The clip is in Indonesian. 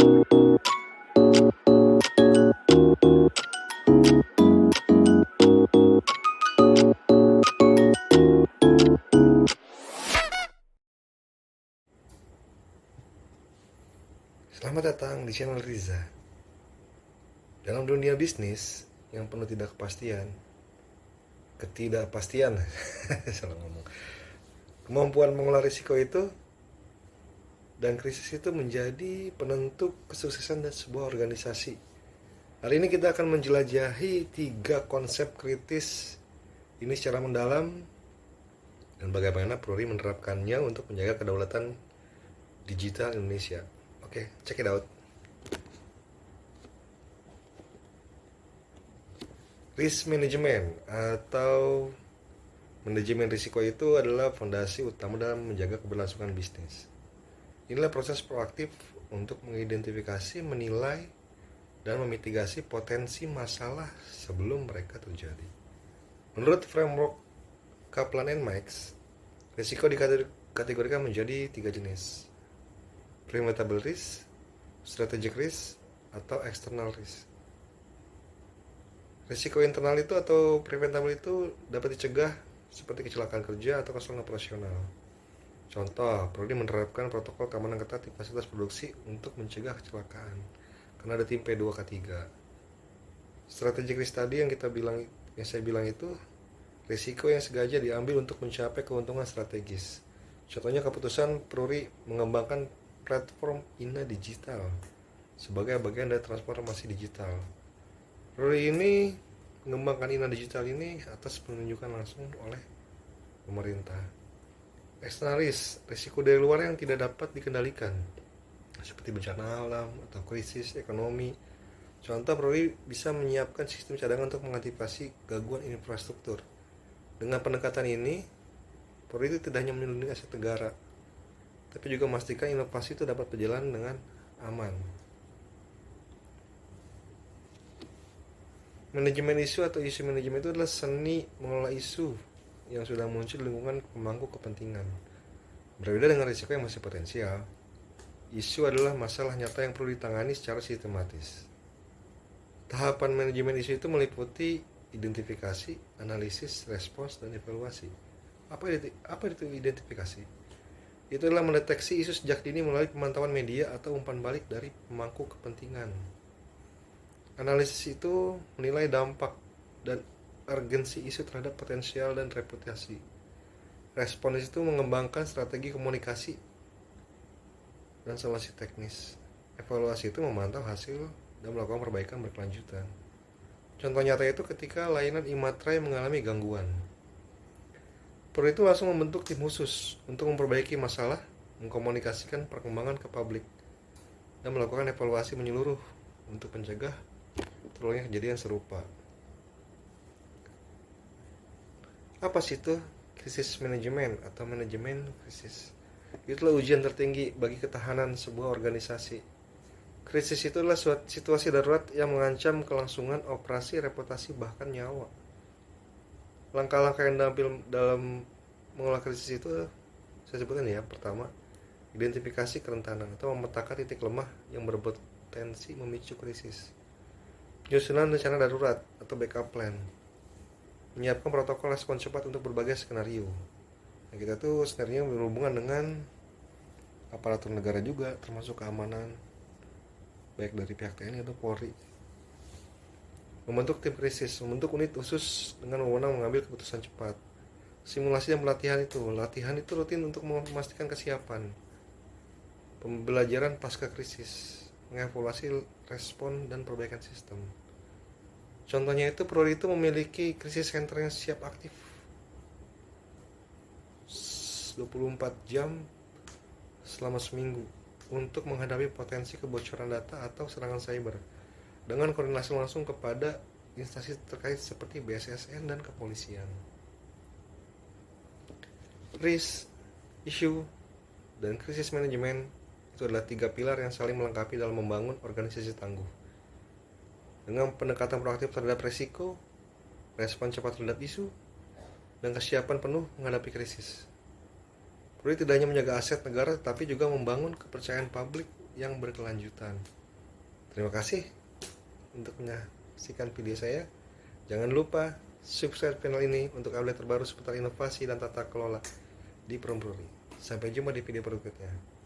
Selamat datang di channel Riza. Dalam dunia bisnis yang penuh ketidakpastian, salah ngomong. Kemampuan mengolah risiko itu dan krisis itu menjadi penentu kesuksesan dan sebuah organisasi. Hari ini kita akan menjelajahi 3 konsep kritis ini secara mendalam dan bagaimana Pruri menerapkannya untuk menjaga kedaulatan digital Indonesia. Oke, check it out. Risk management atau manajemen risiko itu adalah fondasi utama dalam menjaga keberlangsungan bisnis. Inilah proses proaktif untuk mengidentifikasi, menilai, dan memitigasi potensi masalah sebelum mereka terjadi. Menurut framework Kaplan & Meigs, risiko dikategorikan menjadi 3 jenis: preventable risk, strategic risk, atau external risk. Risiko internal itu atau preventable itu dapat dicegah seperti kecelakaan kerja atau kesalahan operasional. Contoh, perlu menerapkan protokol keamanan ketat di fasilitas produksi untuk mencegah kecelakaan karena ada tim P2K3. Strategic risk tadi yang saya bilang itu risiko yang sengaja diambil untuk mencapai keuntungan strategis. Contohnya keputusan Pruri mengembangkan platform INA Digital sebagai bagian dari transformasi digital. Pruri ini mengembangkan INA Digital ini atas penunjukan langsung oleh pemerintah. External risk, risiko dari luar yang tidak dapat dikendalikan seperti bencana alam atau krisis ekonomi. Contoh, Pruri bisa menyiapkan sistem cadangan untuk mengantisipasi gangguan infrastruktur. Dengan pendekatan ini, Pruri itu tidak hanya melindungi aset negara, tapi juga memastikan inovasi itu dapat berjalan dengan aman. Manajemen isu atau isu manajemen itu adalah seni mengelola isu yang sudah muncul di lingkungan pemangku kepentingan. Berbeda dengan risiko yang masih potensial, isu adalah masalah nyata yang perlu ditangani secara sistematis. Tahapan manajemen isu itu meliputi identifikasi, analisis, respons, dan evaluasi. Apa itu identifikasi? Itu adalah mendeteksi isu sejak dini melalui pemantauan media atau umpan balik dari pemangku kepentingan. Analisis itu menilai dampak dan urgensi isu terhadap potensial dan reputasi. Respons itu mengembangkan strategi komunikasi dan solusi teknis. Evaluasi itu memantau hasil dan melakukan perbaikan berkelanjutan. Contoh nyata itu ketika layanan e-materai mengalami gangguan. Perlu itu langsung membentuk tim khusus untuk memperbaiki masalah, mengkomunikasikan perkembangan ke publik, dan melakukan evaluasi menyeluruh untuk mencegah terulangnya kejadian serupa. Apa sih itu krisis manajemen atau manajemen krisis? Itulah ujian tertinggi bagi ketahanan sebuah organisasi. Krisis itu adalah situasi darurat yang mengancam kelangsungan operasi, reputasi, bahkan nyawa. Langkah-langkah yang dalam mengolah krisis itu saya sebutkan ya. Pertama, identifikasi kerentanan atau memetakan titik lemah yang berpotensi memicu krisis. Penyusunan rencana darurat atau backup plan. Menyiapkan protokol respon cepat untuk berbagai skenario. Nah, kita tuh skenario berhubungan dengan aparatur negara juga, termasuk keamanan baik dari pihak TNI atau Polri. Membentuk tim krisis, membentuk unit khusus dengan wewenang mengambil keputusan cepat. Simulasi dan latihan itu rutin untuk memastikan kesiapan. Pembelajaran pasca krisis, mengevaluasi respon dan perbaikan sistem. Contohnya itu Pruri itu memiliki krisis center yang siap aktif 24 jam selama seminggu untuk menghadapi potensi kebocoran data atau serangan cyber dengan koordinasi langsung kepada instansi terkait seperti BSSN dan kepolisian. Risk, issue, dan krisis manajemen itu adalah 3 pilar yang saling melengkapi dalam membangun organisasi tangguh. Dengan pendekatan proaktif terhadap risiko, respon cepat terhadap isu, dan kesiapan penuh menghadapi krisis. Pruri tidak hanya menjaga aset negara, tapi juga membangun kepercayaan publik yang berkelanjutan. Terima kasih untuk menyaksikan video saya. Jangan lupa subscribe channel ini untuk update terbaru seputar inovasi dan tata kelola di Perumpruri. Sampai jumpa di video berikutnya.